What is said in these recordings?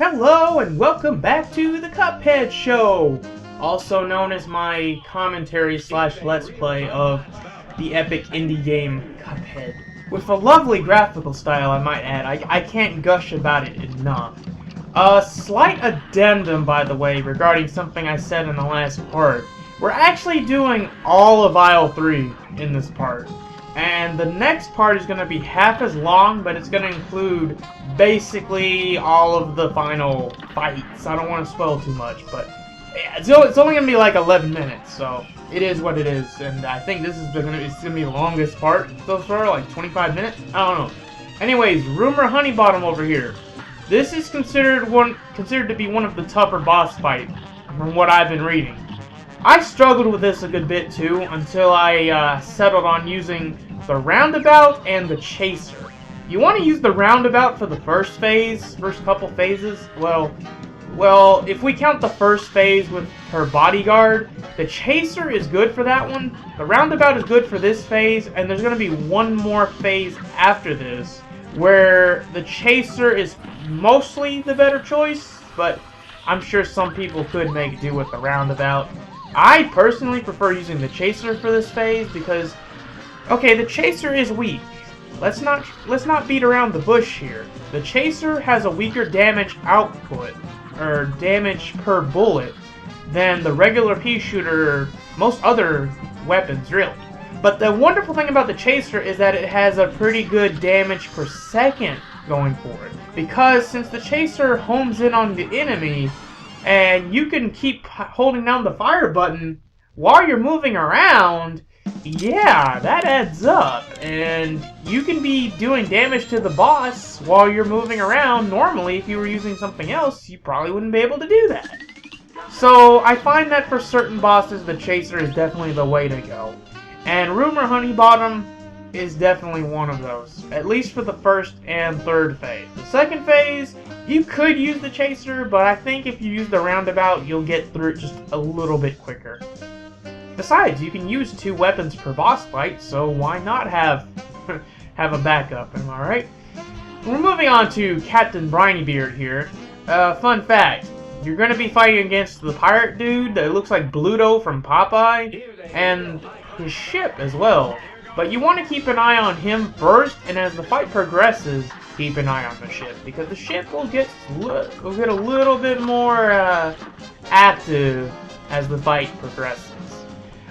Hello and welcome back to the Cuphead Show, also known as my commentary slash let's play of the epic indie game Cuphead. With a lovely graphical style, I might add. I can't gush about it enough. A slight addendum, by the way, regarding something I said in the last part. We're actually doing all of Aisle 3 in this part. And the next part is going to be half as long, but it's going to include basically all of the final fights. I don't want to spoil too much, but yeah, it's only going to be like 11 minutes, so it is what it is. And I think this is going to be the longest part so far, like 25 minutes? I don't know. Anyways, Rumor Honeybottom over here. This is considered to be one of the tougher boss fights from what I've been reading. I struggled with this a good bit too until I settled on using the roundabout and the chaser. You want to use the roundabout for the first couple phases. Well, if we count the first phase with her bodyguard, the chaser is good for that one. The roundabout is good for this phase, and there's going to be one more phase after this where the chaser is mostly the better choice, but I'm sure some people could make do with the roundabout. I personally prefer using the chaser for this phase because, okay, the chaser is weak. Let's not beat around the bush here. The chaser has a weaker damage output, or damage per bullet, than the regular pea shooter, or most other weapons, really. But the wonderful thing about the chaser is that it has a pretty good damage per second going for it. Because since the chaser homes in on the enemy, and you can keep holding down the fire button while you're moving around, yeah, that adds up. And you can be doing damage to the boss while you're moving around. Normally, if you were using something else, you probably wouldn't be able to do that. So, I find that for certain bosses, the chaser is definitely the way to go. And Rumor Honeybottom is definitely one of those, at least for the first and third phase. The second phase, you could use the chaser, but I think if you use the roundabout, you'll get through it just a little bit quicker. Besides, you can use 2 weapons per boss fight, so why not have a backup, am I right? We're moving on to Captain Brinybeard here. Fun fact, you're going to be fighting against the pirate dude that looks like Bluto from Popeye, and his ship as well. But you want to keep an eye on him first, and as the fight progresses, keep an eye on the ship, because the ship will get a little bit more active as the fight progresses.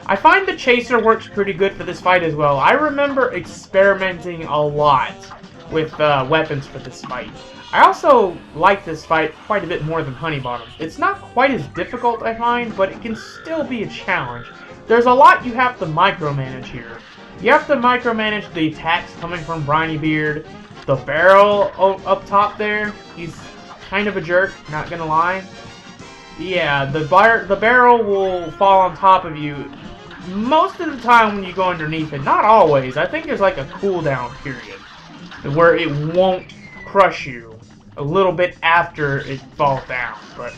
I find the chaser works pretty good for this fight as well. I remember experimenting a lot with weapons for this fight. I also like this fight quite a bit more than Honeybottom. It's not quite as difficult, I find, but it can still be a challenge. There's a lot you have to micromanage here. You have to micromanage the attacks coming from Brinybeard. The barrel up top there, he's kind of a jerk, not gonna lie. Yeah, the barrel will fall on top of you most of the time when you go underneath it. Not always. I think there's like a cooldown period where it won't crush you a little bit after it falls down. But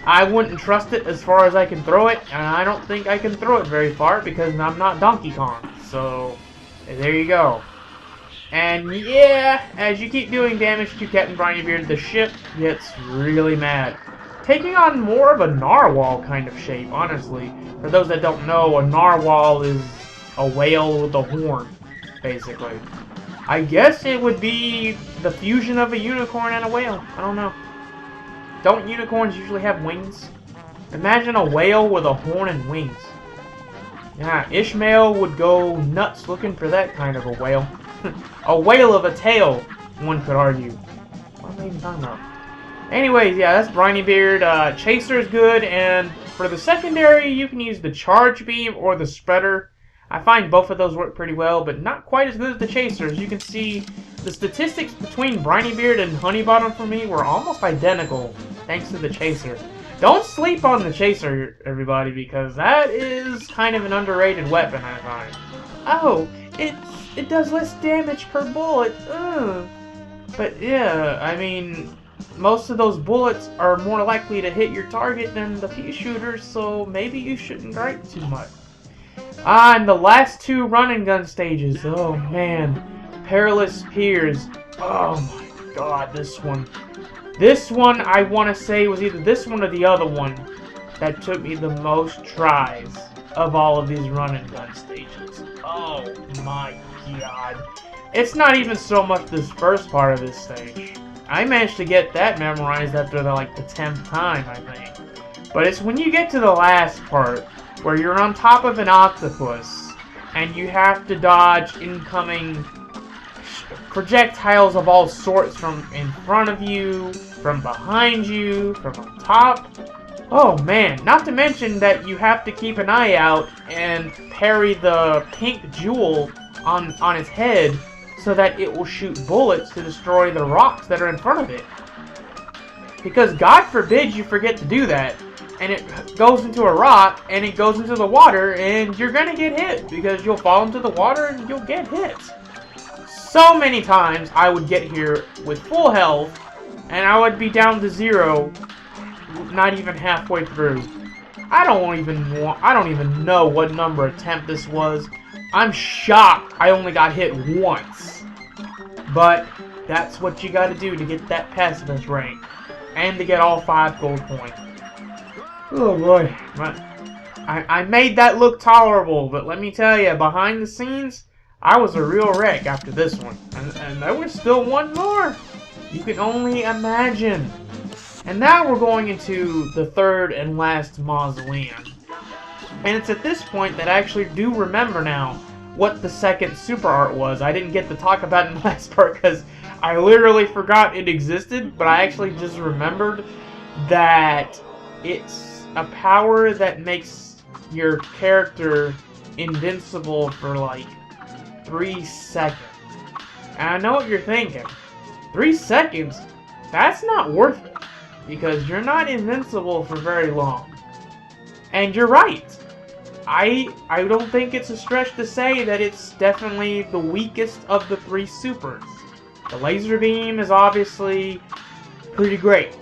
I wouldn't trust it as far as I can throw it, and I don't think I can throw it very far because I'm not Donkey Kong. So, there you go. And yeah, as you keep doing damage to Captain Brinybeard, the ship gets really mad. Taking on more of a narwhal kind of shape, honestly. For those that don't know, a narwhal is a whale with a horn, basically. I guess it would be the fusion of a unicorn and a whale. I don't know. Don't unicorns usually have wings? Imagine a whale with a horn and wings. Yeah, Ishmael would go nuts looking for that kind of a whale. A whale of a tail, one could argue. What am I even talking about? Anyways, yeah, that's Brinybeard. Chaser is good, and for the secondary, you can use the Charge Beam or the Spreader. I find both of those work pretty well, but not quite as good as the Chaser. As you can see, the statistics between Brinybeard and Honeybottom for me were almost identical, thanks to the Chaser. Don't sleep on the Chaser, everybody, because that is kind of an underrated weapon, I find. Oh, it does less damage per bullet. Ugh. But yeah, I mean, most of those bullets are more likely to hit your target than the pea shooter, so maybe you shouldn't gripe too much. And the last 2 run and gun stages. Oh man, Perilous Piers. Oh my god, this one. This one, I want to say, was either this one or the other one that took me the most tries of all of these run and gun stages. Oh my god. It's not even so much this first part of this stage. I managed to get that memorized after the 10th time, I think. But it's when you get to the last part, where you're on top of an octopus, and you have to dodge incoming projectiles of all sorts from in front of you, from behind you, from on top. Oh man, not to mention that you have to keep an eye out and parry the pink jewel on its head so that it will shoot bullets to destroy the rocks that are in front of it. Because God forbid you forget to do that, and it goes into a rock, and it goes into the water, and you're gonna get hit, because you'll fall into the water and you'll get hit. So many times I would get here with full health, and I would be down to 0, not even halfway through. I don't even know what number attempt this was. I'm shocked I only got hit once. But that's what you gotta do to get that pacifist rank, and to get all 5 gold coins. Oh boy, I made that look tolerable, but let me tell you, behind the scenes, I was a real wreck after this one. And there was still one more. You can only imagine. And now we're going into the third and last mausoleum. And it's at this point that I actually do remember now what the second super art was. I didn't get to talk about it in the last part because I literally forgot it existed, but I actually just remembered that it's a power that makes your character invincible for 3 seconds. And I know what you're thinking. 3 seconds? That's not worth it. Because you're not invincible for very long. And you're right. I don't think it's a stretch to say that it's definitely the weakest of the 3 supers. The laser beam is obviously pretty great.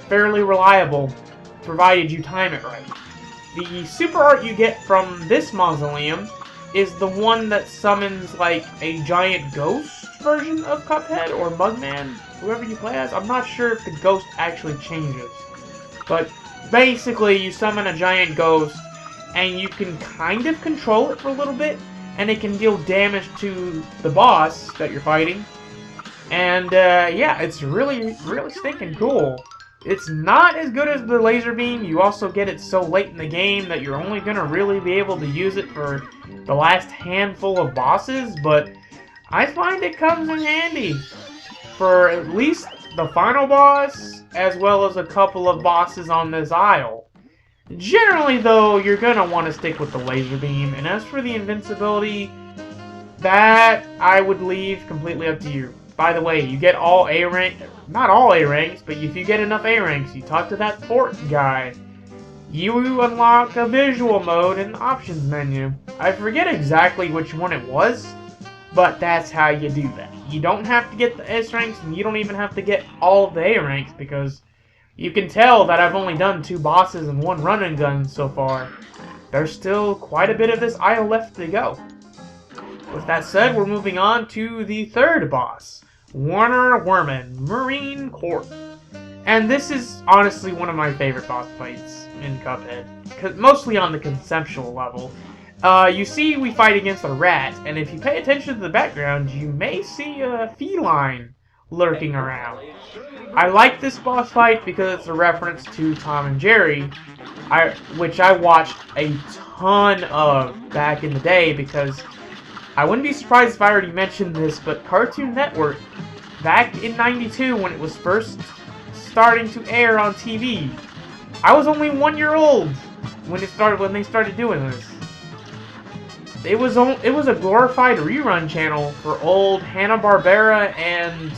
Fairly reliable, provided you time it right. The super art you get from this mausoleum is the one that summons a giant ghost version of Cuphead or Mugman, whoever you play as. I'm not sure if the ghost actually changes. But basically you summon a giant ghost and you can kind of control it for a little bit, and it can deal damage to the boss that you're fighting. And yeah, it's really stinking cool. It's not as good as the laser beam. You also get it so late in the game that you're only going to really be able to use it for the last handful of bosses, but I find it comes in handy for at least the final boss, as well as a couple of bosses on this isle. Generally, though, you're going to want to stick with the laser beam, and as for the invincibility, that I would leave completely up to you. By the way, you get all A rank, not all A ranks, but if you get enough A ranks, you talk to that port guy, you unlock a visual mode in the options menu. I forget exactly which one it was, but that's how you do that. You don't have to get the S ranks, and you don't even have to get all of the A ranks, because you can tell that I've only done 2 bosses and 1 run and gun so far. There's still quite a bit of this isle left to go. With that said, we're moving on to the third boss, Warner Werman, Marine Corps. And this is honestly one of my favorite boss fights in Cuphead, mostly on the conceptual level. You see we fight against a rat, and if you pay attention to the background, you may see a feline lurking around. I like this boss fight because it's a reference to Tom and Jerry, which I watched a ton of back in the day, because I wouldn't be surprised if I already mentioned this, but Cartoon Network, back in '92 when it was first starting to air on TV, I was only 1 year old when they started doing this. It was a glorified rerun channel for old Hanna-Barbera and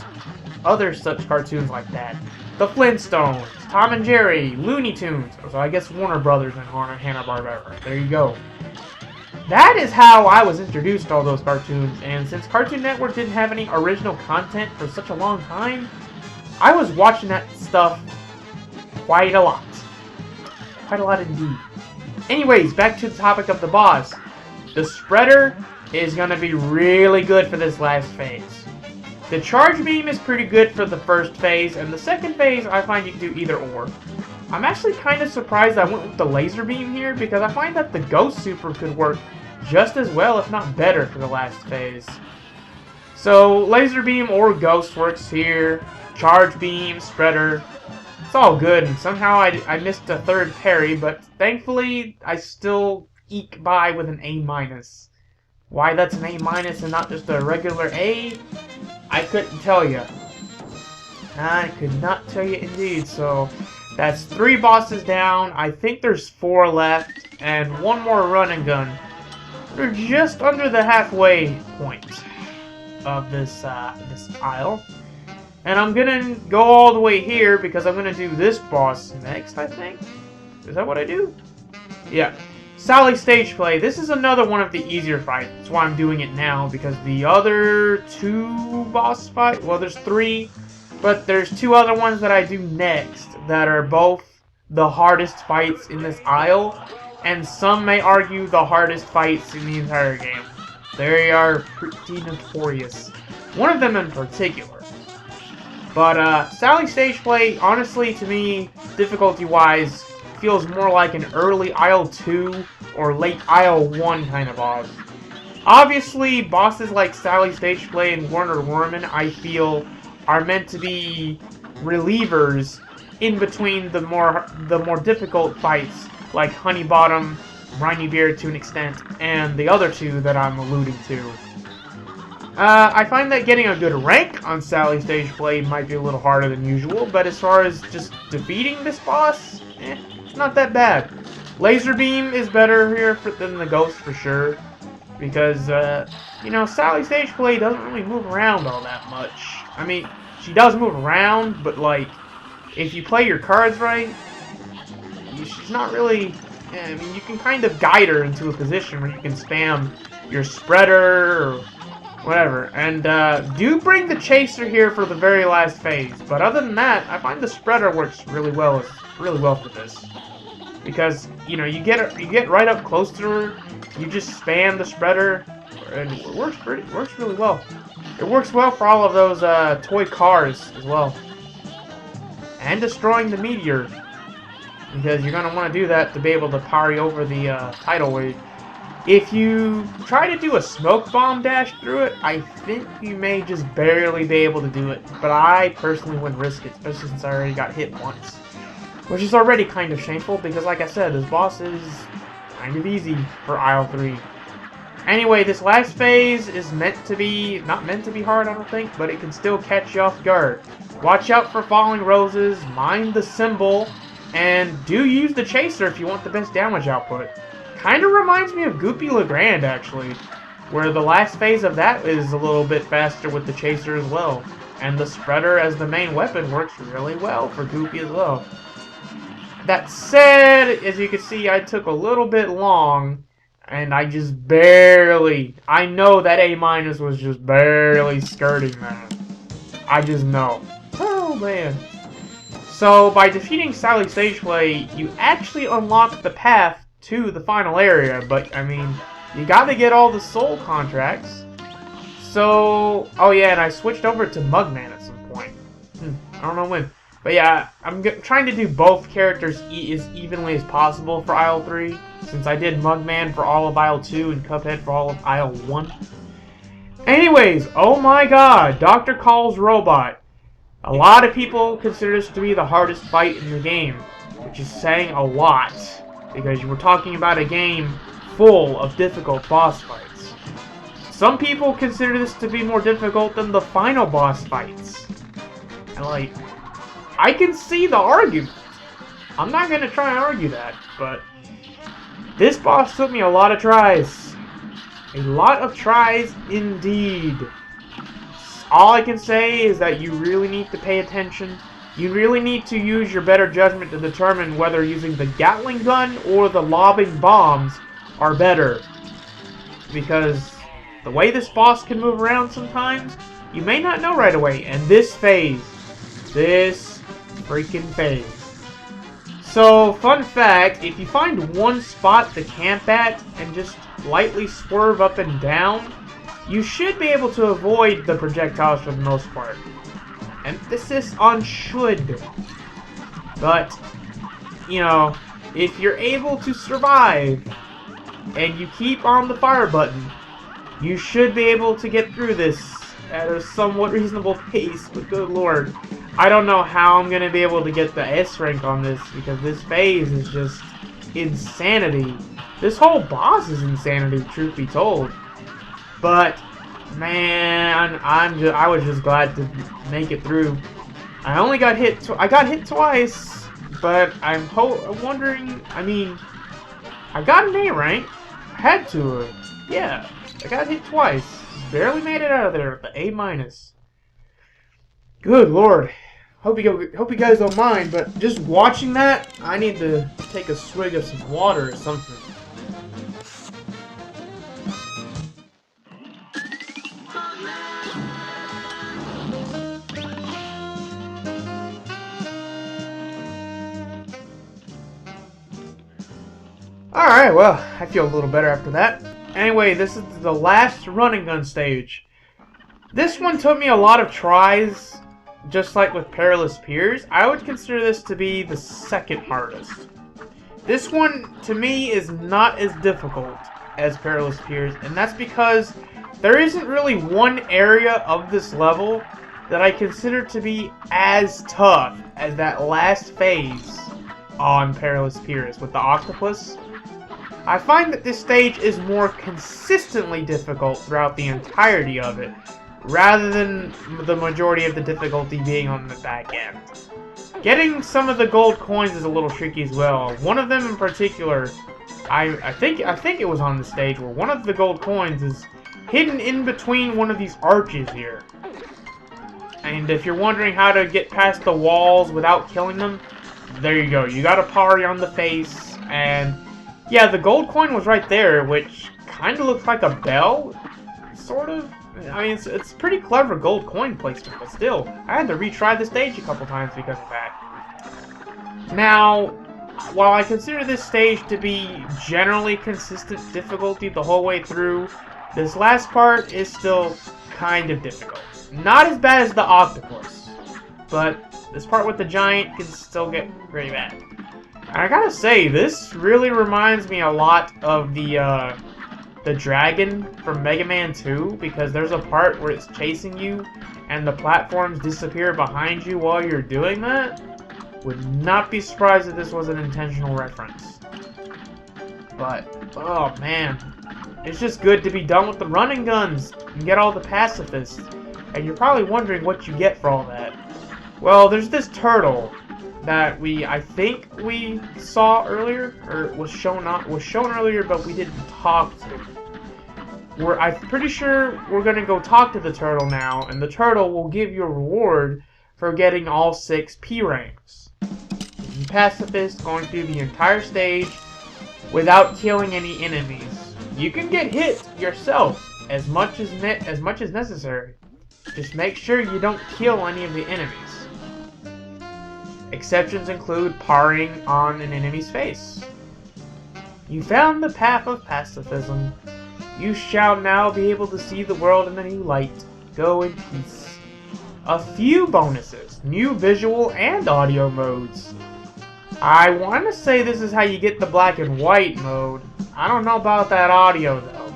other such cartoons like that. The Flintstones, Tom and Jerry, Looney Tunes, so I guess Warner Brothers and Hanna-Barbera. There you go. That is how I was introduced to all those cartoons, and since Cartoon Network didn't have any original content for such a long time, I was watching that stuff quite a lot. Quite a lot indeed. Anyways, back to the topic of the boss. The spreader is going to be really good for this last phase. The charge beam is pretty good for the first phase, and the second phase I find you can do either or. I'm actually kind of surprised I went with the laser beam here, because I find that the ghost super could work just as well, if not better, for the last phase. So, laser beam or ghost works here, charge beam, spreader, it's all good, and somehow I missed a third parry, but thankfully I still eke by with an A-. Why that's an A- and not just a regular A, I couldn't tell you. I could not tell you indeed, so that's 3 bosses down. I think there's 4 left, and 1 more run and gun. We're just under the halfway point of this aisle. And I'm gonna go all the way here because I'm gonna do this boss next, I think. Is that what I do? Yeah. Sally stage play. This is another one of the easier fights. That's why I'm doing it now, because the other 2 boss fights, well, there's 3, but there's 2 other ones that I do next that are both the hardest fights in this aisle, and some may argue the hardest fights in the entire game. They are pretty notorious. One of them in particular. But Sally stage play, honestly, to me, difficulty-wise, feels more like an early Aisle 2 or late Aisle 1 kind of boss. Obviously, bosses like Sally stage play and Werner Werman, I feel, are meant to be relievers in between the more difficult fights, like Honeybottom, Brineybeard to an extent, and the other 2 that I'm alluding to. I find that getting a good rank on Sally stage play might be a little harder than usual, but as far as just defeating this boss, it's not that bad. Laser beam is better here than the ghost for sure, because, you know, Sally stage play doesn't really move around all that much. I mean, she does move around, but, like, if you play your cards right, she's not really... I mean, you can kind of guide her into a position where you can spam your spreader or whatever. And do bring the chaser here for the very last phase. But other than that, I find the spreader works really well for this. Because, you know, you get right up close to her, you just spam the spreader, and it works really well. It works well for all of those toy cars as well. And destroying the meteor. Because you're going to want to do that to be able to parry over the tidal wave. If you try to do a smoke bomb dash through it, I think you may just barely be able to do it. But I personally wouldn't risk it, especially since I already got hit once. Which is already kind of shameful, because like I said, this boss is kind of easy for Aisle 3. Anyway, this last phase is not meant to be hard, I don't think, but it can still catch you off guard. Watch out for falling roses, mind the symbol, and do use the chaser if you want the best damage output. Kind of reminds me of Goopy Legrand, actually, where the last phase of that is a little bit faster with the chaser as well. And the spreader as the main weapon works really well for Goopy as well. That said, as you can see, I took a little bit long, and I just barely... I know that A- was just barely skirting that. I just know. Oh, man. So, by defeating Sally stage play, you actually unlock the path to the final area, but, I mean, you gotta get all the soul contracts. So, oh yeah, and I switched over to Mugman at some point. I don't know when. But yeah, I'm trying to do both characters as evenly as possible for Aisle 3, since I did Mugman for all of Aisle 2 and Cuphead for all of Aisle 1. Anyways, oh my god, Dr. Call's Robot. A lot of people consider this to be the hardest fight in the game, which is saying a lot, because we're talking about a game full of difficult boss fights. Some people consider this to be more difficult than the final boss fights. And like, I can see the argument. I'm not going to try and argue that, but this boss took me a lot of tries. A lot of tries indeed. All I can say is that you really need to pay attention. You really need to use your better judgment to determine whether using the Gatling gun or the lobbing bombs are better. Because the way this boss can move around sometimes, you may not know right away. And this freaking phase. So, fun fact, if you find one spot to camp at and just lightly swerve up and down, you should be able to avoid the projectiles for the most part. Emphasis on should. But, you know, if you're able to survive and you keep on the fire button, you should be able to get through this at a somewhat reasonable pace, but good lord. I don't know how I'm going to be able to get the S rank on this, because this phase is just insanity. This whole boss is insanity, truth be told. But, man, I was just glad to make it through. I only got hit, I got hit twice, but I'm wondering, I mean, I got an A rank. I had to, yeah, I got hit twice. Barely made it out of there with the A-. Good lord. Hope you guys don't mind, but just watching that, I need to take a swig of some water or something. Alright, well, I feel a little better after that. Anyway, this is the last running gun stage. This one took me a lot of tries, just like with Perilous Piers. I would consider this to be the second hardest. This one, to me, is not as difficult as Perilous Piers, and that's because there isn't really one area of this level that I consider to be as tough as that last phase on Perilous Piers with the octopus. I find that this stage is more consistently difficult throughout the entirety of it, rather than the majority of the difficulty being on the back end. Getting some of the gold coins is a little tricky as well. One of them in particular, I think it was on the stage where one of the gold coins is hidden in between one of these arches here. And if you're wondering how to get past the walls without killing them, there you go. You got a parry on the face, and yeah, the gold coin was right there, which kind of looks like a bell, sort of. I mean, it's pretty clever gold coin placement, but still, I had to retry the stage a couple times because of that. Now, while I consider this stage to be generally consistent difficulty the whole way through, this last part is still kind of difficult. Not as bad as the octopus, but this part with the giant can still get pretty bad. And I gotta say, this really reminds me a lot of the dragon from Mega Man 2, because there's a part where it's chasing you and the platforms disappear behind you while you're doing that. Would not be surprised if this was an intentional reference. But, oh man, it's just good to be done with the running guns and get all the pacifists. And you're probably wondering what you get for all that. Well, there's this turtle that I think we saw earlier, or was shown earlier, but we didn't talk to. I'm pretty sure we're gonna go talk to the turtle now, and the turtle will give you a reward for getting all 6 P ranks. You pacifist going through the entire stage without killing any enemies. You can get hit yourself as much as necessary. Just make sure you don't kill any of the enemies. Exceptions include parrying on an enemy's face. You found the path of pacifism. You shall now be able to see the world in a new light. Go in peace. A few bonuses, new visual and audio modes. I want to say this is how you get the black and white mode. I don't know about that audio though.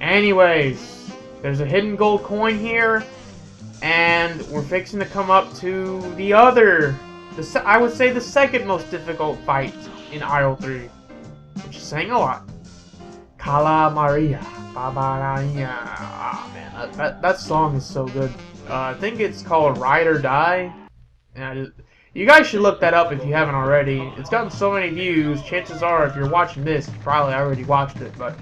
Anyways, there's a hidden gold coin here. And we're fixing to come up to the other, I would say the second most difficult fight in Aisle 3. Which is saying a lot. Cala Maria. Babarania. Ah, man, that song is so good. I think it's called Ride or Die. You guys should look that up if you haven't already. It's gotten so many views. Chances are, if you're watching this, you probably already watched it. But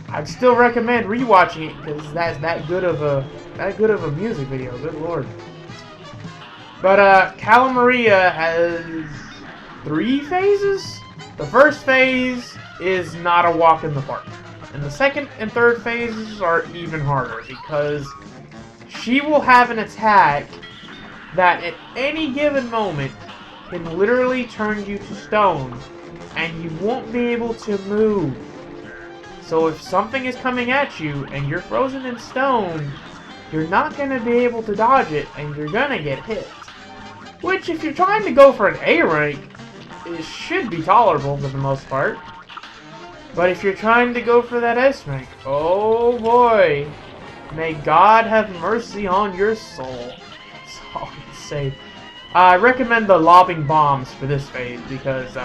I'd still recommend rewatching it because that's that good of a music video. Good lord. But Cala Maria has 3 phases. The first phase is not a walk in the park, and the second and third phases are even harder because she will have an attack that at any given moment can literally turn you to stone, and you won't be able to move. So if something is coming at you and you're frozen in stone, you're not going to be able to dodge it and you're going to get hit. Which, if you're trying to go for an A rank, it should be tolerable for the most part. But if you're trying to go for that S rank, oh boy, may God have mercy on your soul. That's all I can say. I recommend the lobbing bombs for this phase because,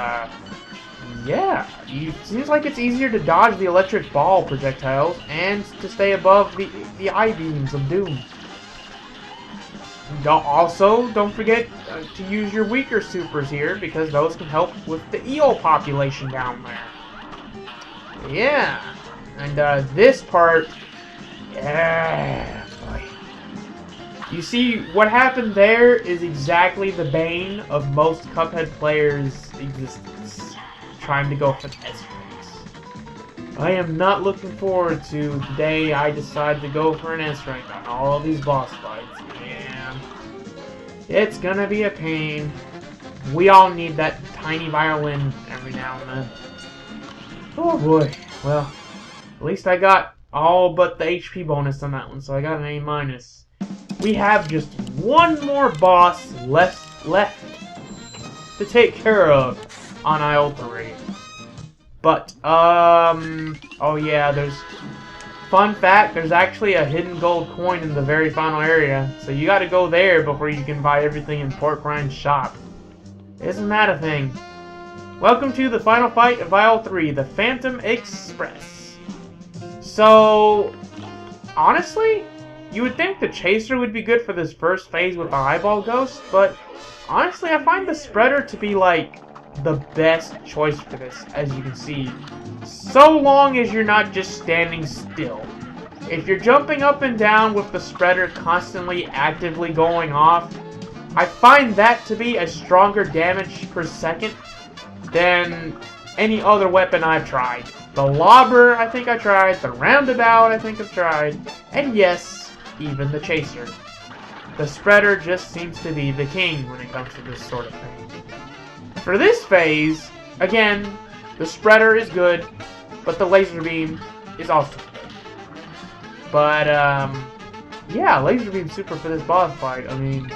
yeah, it seems like it's easier to dodge the electric ball projectiles and to stay above the I-beams of doom. Don't forget to use your weaker supers here because those can help with the eel population down there. Yeah, and this part, yeah, boy. You see, what happened there is exactly the bane of most Cuphead players' existence. Trying to go for the S-ranks. I am not looking forward to the day I decide to go for an S-rank on all of these boss fights. Yeah. It's gonna be a pain. We all need that tiny violin every now and then. Oh boy. Well, at least I got all but the HP bonus on that one, so I got an A-. We have just one more boss left to take care of on Aisle 3. But, oh yeah, fun fact, there's actually a hidden gold coin in the very final area, so you gotta go there before you can buy everything in Porkrind's shop. Isn't that a thing? Welcome to the final fight of Aisle 3, the Phantom Express. So, honestly, you would think the Chaser would be good for this first phase with the Eyeball Ghost, but honestly, I find the Spreader to be, like, the best choice for this, as you can see. So long as you're not just standing still. If you're jumping up and down with the Spreader constantly actively going off, I find that to be a stronger damage per second than any other weapon I've tried. The Lobber, I think I tried. The Roundabout, I think I've tried. And yes, even the Chaser. The Spreader just seems to be the king when it comes to this sort of thing. For this phase, again, the Spreader is good, but the Laser Beam is also good. But, yeah, Laser Beam's super for this boss fight. I mean,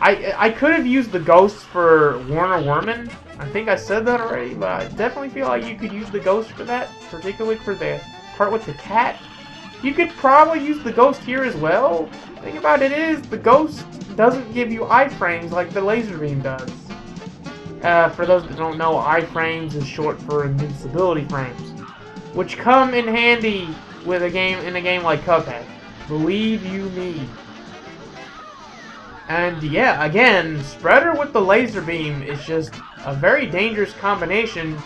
I could have used the Ghost for Warner Worman. I think I said that already, but I definitely feel like you could use the Ghost for that, particularly for the part with the cat. You could probably use the Ghost here as well. The thing about it is, the Ghost doesn't give you iframes like the Laser Beam does. For those that don't know, iframes is short for invincibility frames, which come in handy with a game like Cuphead. Believe you me. And yeah, again, Spreader with the Laser Beam is just a very dangerous combination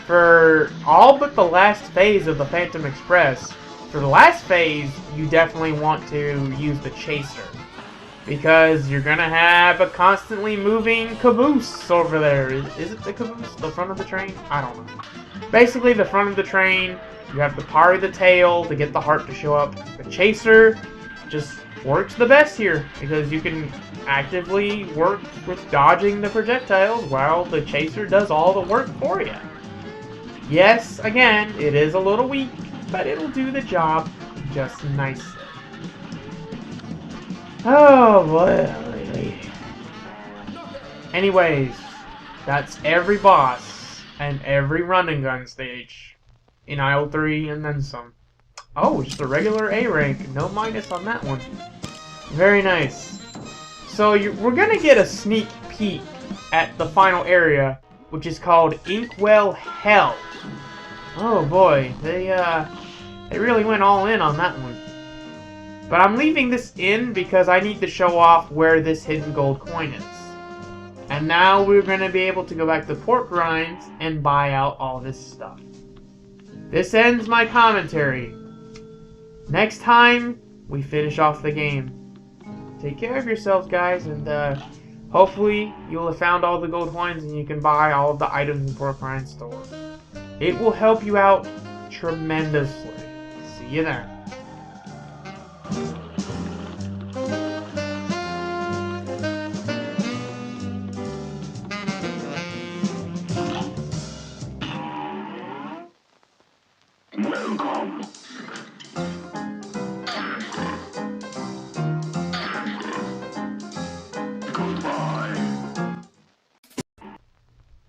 for all but the last phase of the Phantom Express. For the last phase, you definitely want to use the Chaser, because you're gonna have a constantly moving caboose over there. Is it the caboose? The front of the train? I don't know. Basically, the front of the train, you have to parry the tail to get the heart to show up. The Chaser just works the best here, because you can actively work with dodging the projectiles while the Chaser does all the work for you. Yes, again, it is a little weak, but it'll do the job just nicely. Oh boy. Anyways, that's every boss and every run and gun stage in Aisle 3 and then some. Oh, just a regular A rank, no minus on that one. Very nice. So we're gonna get a sneak peek at the final area, which is called Inkwell Hell. Oh boy, they really went all in on that one. But I'm leaving this in because I need to show off where this hidden gold coin is. And now we're gonna be able to go back to Porkrind's and buy out all this stuff. This ends my commentary. Next time, we finish off the game. Take care of yourselves, guys, and hopefully you'll have found all the gold coins and you can buy all of the items in Porkrind's store. It will help you out tremendously. See you then. Welcome.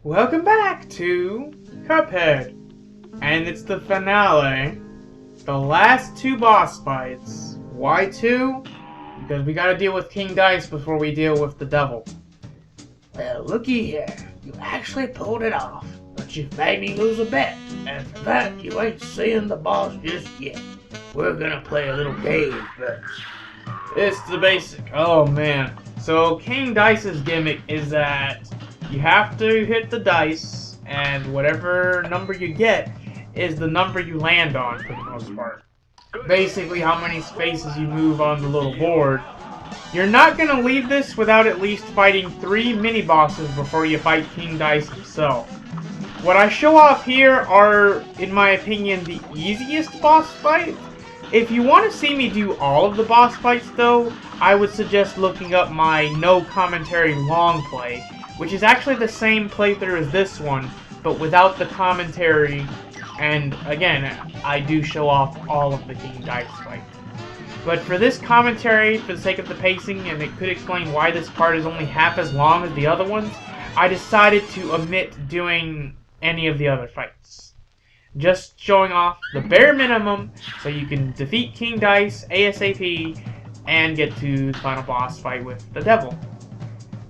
Welcome back to Cuphead, and it's the finale, the last two boss fights. Why two? Because we gotta deal with King Dice before we deal with the devil. Well, looky here, you actually pulled it off, but you've made me lose a bet, and for that you ain't seeing the boss just yet. We're gonna play a little game first. It's the basic. Oh man. So King Dice's gimmick is that you have to hit the dice, and whatever number you get is the number you land on for the most part. Basically how many spaces you move on the little board. You're not going to leave this without at least fighting 3 mini-bosses before you fight King Dice himself. What I show off here are, in my opinion, the easiest boss fights. If you want to see me do all of the boss fights though, I would suggest looking up my no commentary long play, which is actually the same playthrough as this one, but without the commentary, and again, I do show off all of the King Dice fights. But for this commentary, for the sake of the pacing, and it could explain why this part is only half as long as the other ones, I decided to omit doing any of the other fights. Just showing off the bare minimum so you can defeat King Dice ASAP and get to the final boss fight with the devil.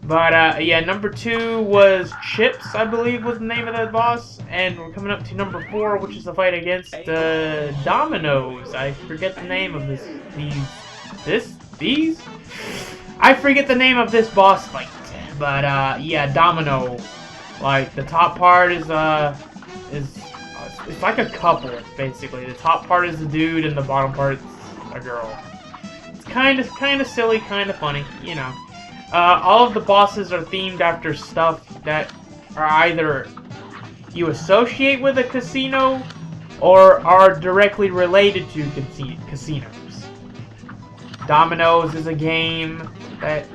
But yeah, number 2 was Chips, I believe was the name of that boss, and we're coming up to number 4, which is the fight against Dominoes. I forget the name of these? I forget the name of this boss fight, but yeah, Domino. Like the top part is it's like a couple basically. The top part is a dude and the bottom part is a girl. It's kind of silly, kind of funny, you know. All of the bosses are themed after stuff that are either you associate with a casino or are directly related to casinos. Dominoes is a game that,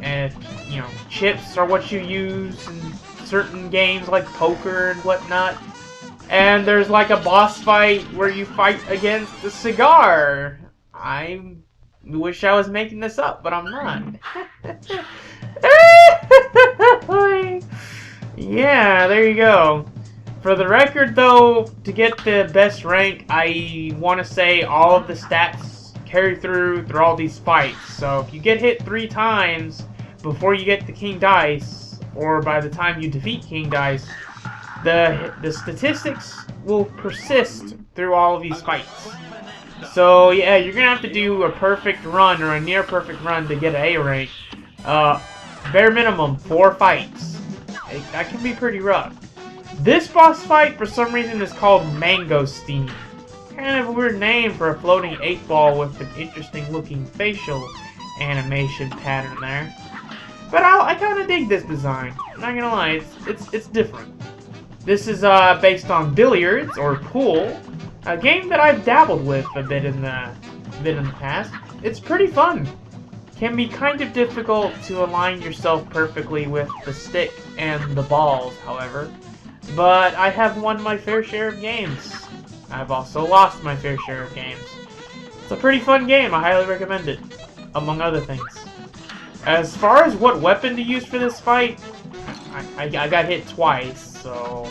you know, chips are what you use in certain games like poker and whatnot. And there's like a boss fight where you fight against a cigar. I wish I was making this up, but I'm not. Yeah, there you go. For the record though, to get the best rank, I want to say all of the stats carry through all these fights. So if you get hit 3 times before you get the King Dice, or by the time you defeat King Dice, the statistics will persist through all of these fights. So yeah, you're gonna have to do a perfect run or a near perfect run to get an A rank. Bare minimum 4 fights. That can be pretty rough. This boss fight for some reason is called Mangosteen. Kind of a weird name for a floating 8-ball with an interesting looking facial animation pattern there. But I kind of dig this design. I'm not gonna lie, it's different. This is based on billiards or pool, a game that I've dabbled with a bit in the past. It's pretty fun. Can be kind of difficult to align yourself perfectly with the stick and the balls, however. But I have won my fair share of games. I've also lost my fair share of games. It's a pretty fun game. I highly recommend it, among other things. As far as what weapon to use for this fight, I got hit twice, so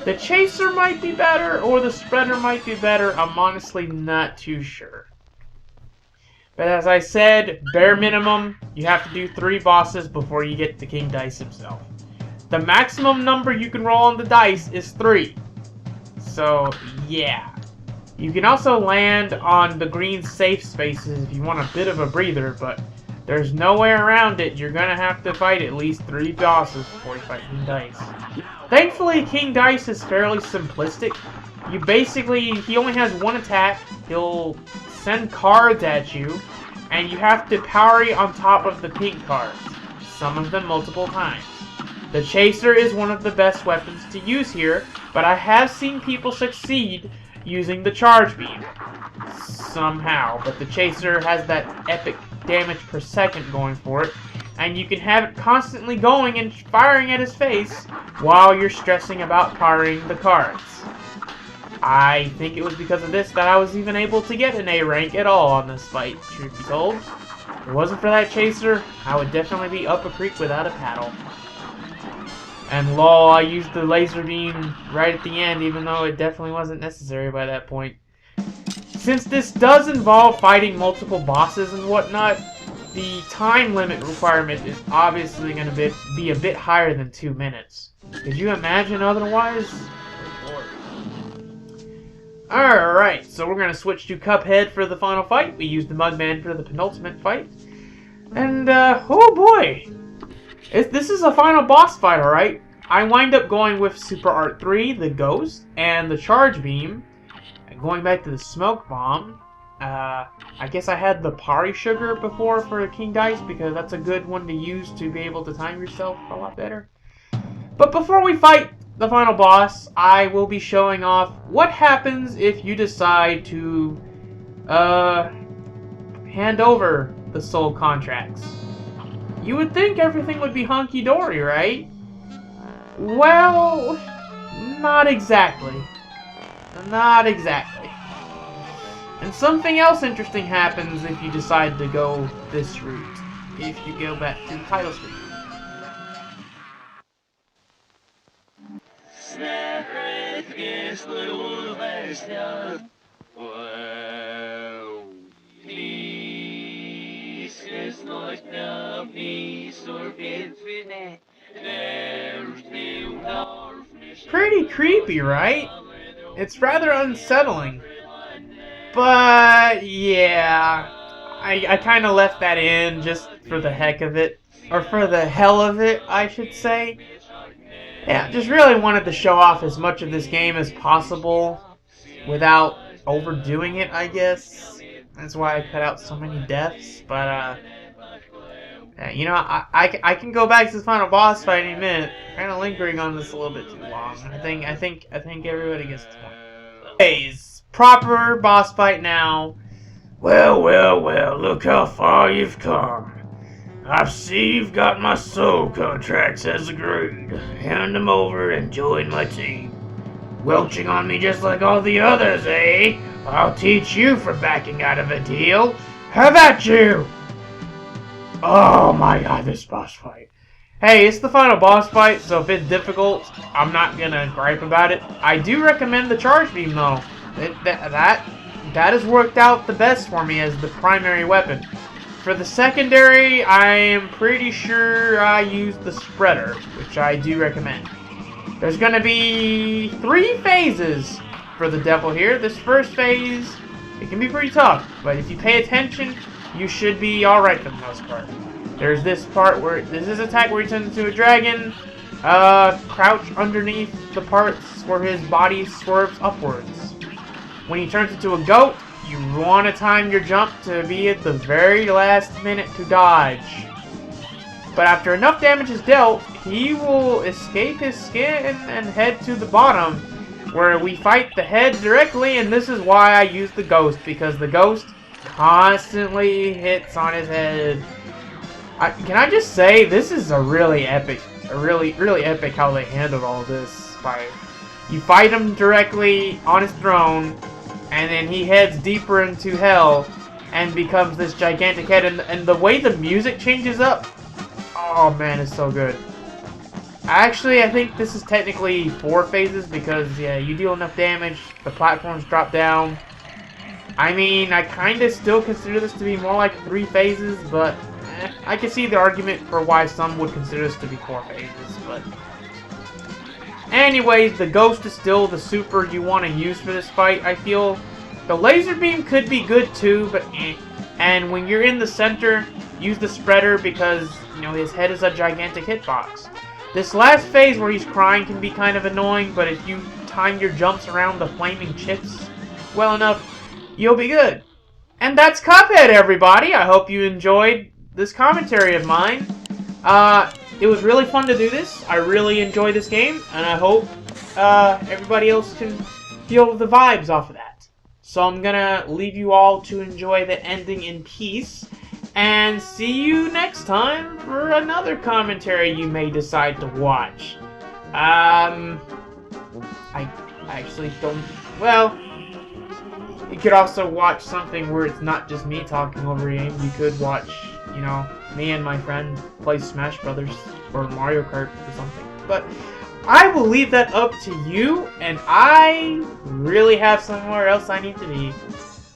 the chaser might be better or the spreader might be better. I'm honestly not too sure. But as I said, bare minimum, you have to do 3 bosses before you get the King Dice himself. The maximum number you can roll on the dice is 3. So, yeah. You can also land on the green safe spaces if you want a bit of a breather, but there's no way around it. You're gonna have to fight at least 3 bosses before you fight King Dice. Thankfully, King Dice is fairly simplistic. He only has 1 attack. He'll send cards at you, and you have to parry on top of the pink cards, some of them multiple times. The chaser is one of the best weapons to use here, but I have seen people succeed using the charge beam somehow, but the chaser has that epic damage per second going for it, and you can have it constantly going and firing at his face while you're stressing about parrying the cards. I think it was because of this that I was even able to get an A rank at all on this fight, truth be told. it wasn't for that chaser, I would definitely be up a creek without a paddle. And lol, I used the laser beam right at the end, even though it definitely wasn't necessary by that point. Since this does involve fighting multiple bosses and whatnot, the time limit requirement is obviously going to be a bit higher than 2 minutes. Could you imagine otherwise? Alright, so we're going to switch to Cuphead for the final fight. We used the Mugman for the penultimate fight. And, oh boy! This is a final boss fight, alright? I wind up going with Super Art 3, the Ghost, and the Charge Beam. And going back to the Smoke Bomb. I guess I had the Pari Sugar before for King Dice, because that's a good one to use to be able to time yourself a lot better. But before we fight the final boss, I will be showing off what happens if you decide to hand over the soul contracts. You would think everything would be hunky-dory, right? Well, not exactly. Not exactly. And something else interesting happens if you decide to go this route. If you go back to the title screen. Pretty creepy, right? It's rather unsettling. But, yeah, I kind of left that in just for the heck of it. Or for the hell of it, I should say. Yeah, just really wanted to show off as much of this game as possible without overdoing it, I guess. That's why I cut out so many deaths. But, you know, I can go back to the final boss fight in a minute. Kind of lingering on this a little bit too long. I think everybody gets the point. Anyways, proper boss fight now. Well, well, well, look how far you've come. I see you've got my soul contracts as agreed. Hand them over and join my team. Welching on me just like all the others, eh? I'll teach you for backing out of a deal. Have at you! Oh my god, this boss fight. Hey, it's the final boss fight, so if it's difficult, I'm not gonna gripe about it. I do recommend the Charge Beam, though. That has worked out the best for me as the primary weapon. For the secondary, I am pretty sure I used the Spreader, which I do recommend. There's gonna be 3 phases for the devil here. This first phase, it can be pretty tough, but if you pay attention, you should be alright for the most part. There's this part where, this is attack where he turns into a dragon. Crouch underneath the parts where his body swerves upwards. When he turns into a goat, you want to time your jump to be at the very last minute to dodge. But after enough damage is dealt, he will escape his skin and head to the bottom, where we fight the head directly, and this is why I use the ghost, because the ghost constantly hits on his head. Can I just say, this is a really epic how they handled all this. You fight him directly on his throne, and then he heads deeper into hell and becomes this gigantic head. And the way the music changes up, oh man, it's so good. Actually, I think this is technically 4 phases because, yeah, you deal enough damage, the platforms drop down. I mean, I kind of still consider this to be more like 3 phases, but I can see the argument for why some would consider this to be 4 phases, but... Anyways, the ghost is still the super you want to use for this fight, I feel. The laser beam could be good too, but eh. And when you're in the center, use the spreader because, you know, his head is a gigantic hitbox. This last phase where he's crying can be kind of annoying, but if you time your jumps around the flaming chips well enough, you'll be good. And that's Cuphead, everybody! I hope you enjoyed this commentary of mine. It was really fun to do this. I really enjoy this game, and I hope everybody else can feel the vibes off of that. So I'm gonna leave you all to enjoy the ending in peace, and see you next time for another commentary you may decide to watch. I actually don't... Well, you could also watch something where it's not just me talking over game. You could watch you know, me and my friend play Smash Brothers or Mario Kart or something. But I will leave that up to you, and I really have somewhere else I need to be.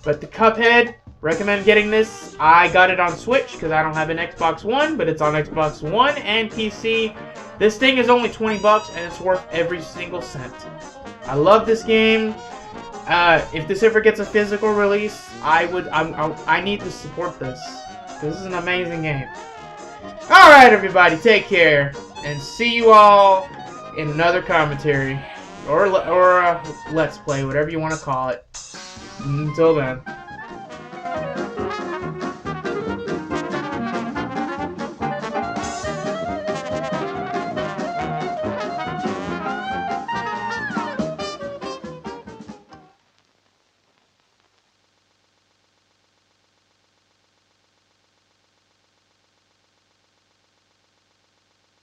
But the Cuphead, recommend getting this. I got it on Switch because I don't have an Xbox One, but it's on Xbox One and PC. This thing is only 20 bucks, and it's worth every single cent. I love this game. If this ever gets a physical release, I need to support this. This is an amazing game. Alright, everybody, take care, and see you all in another commentary, or Let's Play, whatever you want to call it. Until then.